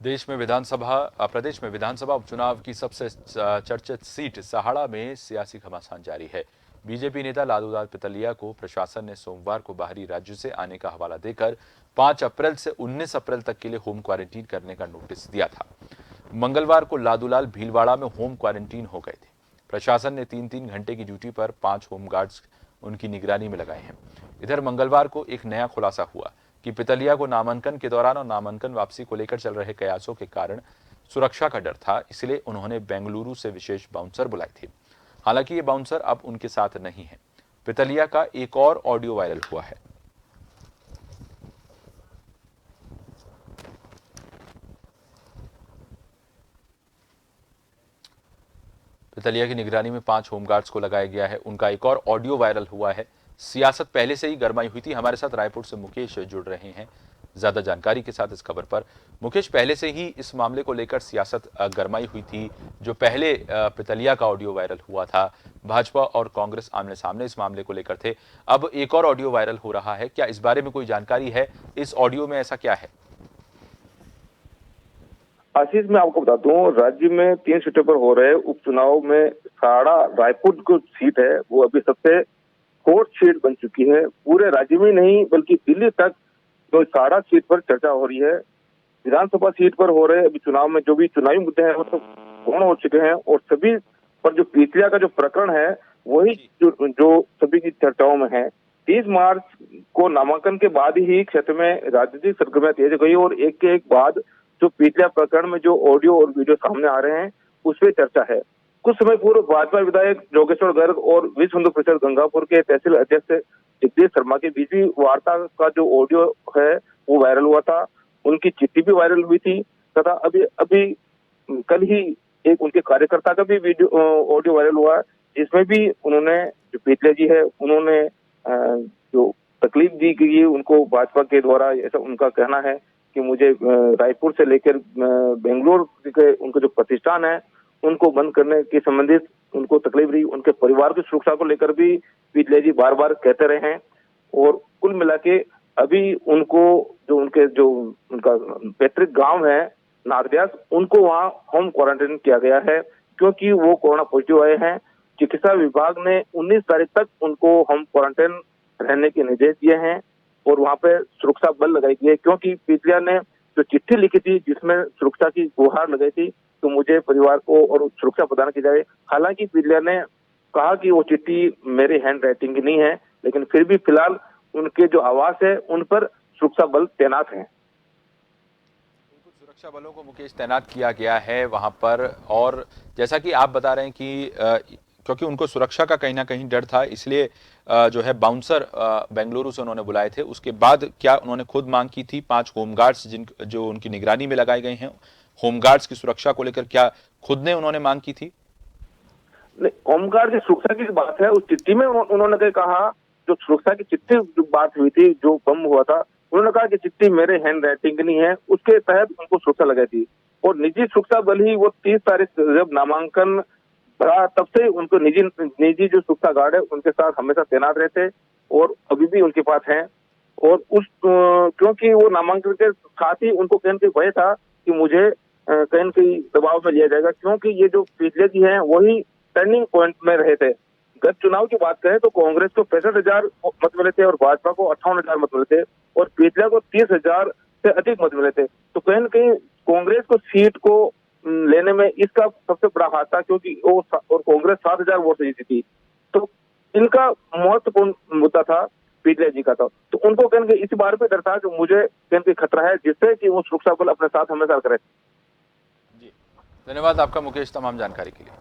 प्रदेश में विधानसभा उपचुनाव की सबसे चर्चित सीट सहाड़ा में सियासी घमासान जारी है। बीजेपी नेता लालूलाल पितलिया को प्रशासन ने सोमवार को बाहरी राज्य से आने का हवाला देकर 5 अप्रैल से 19 अप्रैल तक के लिए होम क्वारंटीन करने का नोटिस दिया था। मंगलवार को लालूलाल भीलवाड़ा में होम क्वारंटीन हो गए थे। प्रशासन ने 3-3 घंटे की ड्यूटी पर 5 होमगार्ड्स उनकी निगरानी में लगाए हैं। इधर मंगलवार को एक नया खुलासा हुआ कि पितलिया को नामांकन के दौरान और नामांकन वापसी को लेकर चल रहे कयासों के कारण सुरक्षा का डर था, इसलिए उन्होंने बेंगलुरु से विशेष बाउंसर बुलाए थे। हालांकि ये बाउंसर अब उनके साथ नहीं है। पितलिया का एक और ऑडियो वायरल हुआ है। पितलिया की निगरानी में 5 होमगार्ड्स को लगाया गया है। उनका एक और ऑडियो वायरल हुआ है। सियासत पहले से ही गरमाई हुई थी। हमारे साथ रायपुर से मुकेश जुड़ रहे हैं ज्यादा जानकारी के साथ इस खबर पर। मुकेश, पहले से ही इस मामले को लेकर सियासत गरमाई हुई थी। जो पहले पितलिया का ऑडियो वायरल हुआ था, भाजपा और कांग्रेस आमने सामने इस मामले को लेकर थे। अब एक और ऑडियो वायरल हो रहा है। क्या इस बारे में कोई जानकारी है? इस ऑडियो में ऐसा क्या है? आशीष, मैं आपको बता दूं, राज्य में 3 सीटों पर हो रहे उपचुनाव में सहाड़ा रायपुर जो सीट है वो अभी सबसे हॉट सीट बन चुकी है। पूरे राज्य में नहीं बल्कि दिल्ली तक जो सहाड़ा सीट पर चर्चा हो रही है। विधानसभा सीट पर हो रहे अभी चुनाव में जो भी चुनावी मुद्दे हैं वो तो पूर्ण हो चुके हैं और सभी पर जो पितलिया का जो प्रकरण है वही जो सभी की चर्चाओं में है। 30 मार्च को नामांकन के बाद ही क्षेत्र में राजनीतिक सरगर्मियां तेज हो गई और एक के एक बाद जो पितलिया प्रकरण में जो ऑडियो और वीडियो सामने आ रहे हैं उस पर चर्चा है। कुछ समय पूर्व भाजपा विधायक जोगेश्वर गर्ग और विश्व हिंदू परिषद गंगापुर के तहसील अध्यक्ष जगदीश शर्मा के बीच वार्ता का जो ऑडियो है वो वायरल हुआ था। उनकी चिट्ठी भी वायरल हुई थी तथा अभी कल ही एक उनके कार्यकर्ता का भी वीडियो ऑडियो वायरल हुआ, जिसमें भी उन्होंने जो पितलिया जी है उन्होंने जो तकलीफ दी गई उनको भाजपा के द्वारा, ऐसा उनका कहना है कि मुझे रायपुर से लेकर बेंगलुरु के उनका जो प्रतिष्ठान है उनको बंद करने के संबंधित उनको तकलीफ रही। उनके परिवार की सुरक्षा को लेकर भी पितलिया जी बार बार कहते रहे हैं और कुल मिला के अभी उनको जो उनका पैतृक गांव है नागद्यास, उनको वहां होम क्वारंटाइन किया गया है क्योंकि वो कोरोना पॉजिटिव आए हैं। चिकित्सा विभाग ने 19 तारीख तक उनको होम क्वारंटाइन रहने के निर्देश दिए हैं और वहां पे सुरक्षा बल लगाई गई है क्योंकि पितलिया ने जो चिट्ठी लिखी थी जिसमें सुरक्षा की गुहार लगाई थी तो मुझे परिवार को और सुरक्षा प्रदान की जाए। हालांकि पितलिया ने कहा कि वो चिट्ठी मेरे हैंड राइटिंग की नहीं है, लेकिन फिर भी फिलहाल उनके जो आवास है उन पर सुरक्षा बल तैनात हैं। सुरक्षा बलों को मुकेश तैनात किया गया है वहां पर, और जैसा कि आप बता रहे हैं कि क्योंकि उनको सुरक्षा का कहीं ना कहीं डर था, इसलिए जो है बाउंसर बेंगलुरु से उन्होंने बुलाए थे। उसके बाद क्या उन्होंने खुद मांग की थी 5 होमगार्ड्स जो उनकी निगरानी में लगाए गए हैं, होमगार्ड्स की सुरक्षा को लेकर क्या खुद ने उन्होंने मांग की थी? नहीं, होमगार्ड की सुरक्षा की बात है। उस चिट्ठी में उन्होंने कहा, जो सुरक्षा की चिट्ठी जो बात हुई थी, जो बम हुआ था, उन्होंने कहा कि चिट्ठी मेरे हैंड राइटिंग नहीं है, उसके तहत उनको सुरक्षा लगाई थी। और निजी सुरक्षा बल ही वो 30 तारीख जब नामांकन भरा तब से उनको निजी जो सुरक्षा गार्ड है उनके साथ हमेशा तैनात रहते और अभी भी उनके पास हैं। और क्योंकि वो नामांकन के साथ ही उनको कहीं ना कहीं भय था कि मुझे कहीं न कहीं दबाव में लिया जाएगा, क्योंकि ये जो पितलिया जी हैं वही टर्निंग पॉइंट में रहे थे। गत चुनाव की बात करें तो कांग्रेस को 65,000 मत मिले थे और भाजपा को 58,000 मत मिले थे और पितलिया को 30,000 से अधिक मत मिले थे। तो कहीं न कहीं कांग्रेस को सीट को लेने में इसका सबसे बड़ा हाथ था क्योंकि वो और कांग्रेस 7,000 वोट से जीती थी। तो इनका महत्वपूर्ण मुद्दा था पितलिया जी का। तो उनको कहीं इस बार पे डर था कि मुझे कहीं खतरा है, जिससे कि वो सुरक्षा बल अपने साथ हमेशा रखे। जी, धन्यवाद आपका मुकेश तमाम जानकारी के लिए।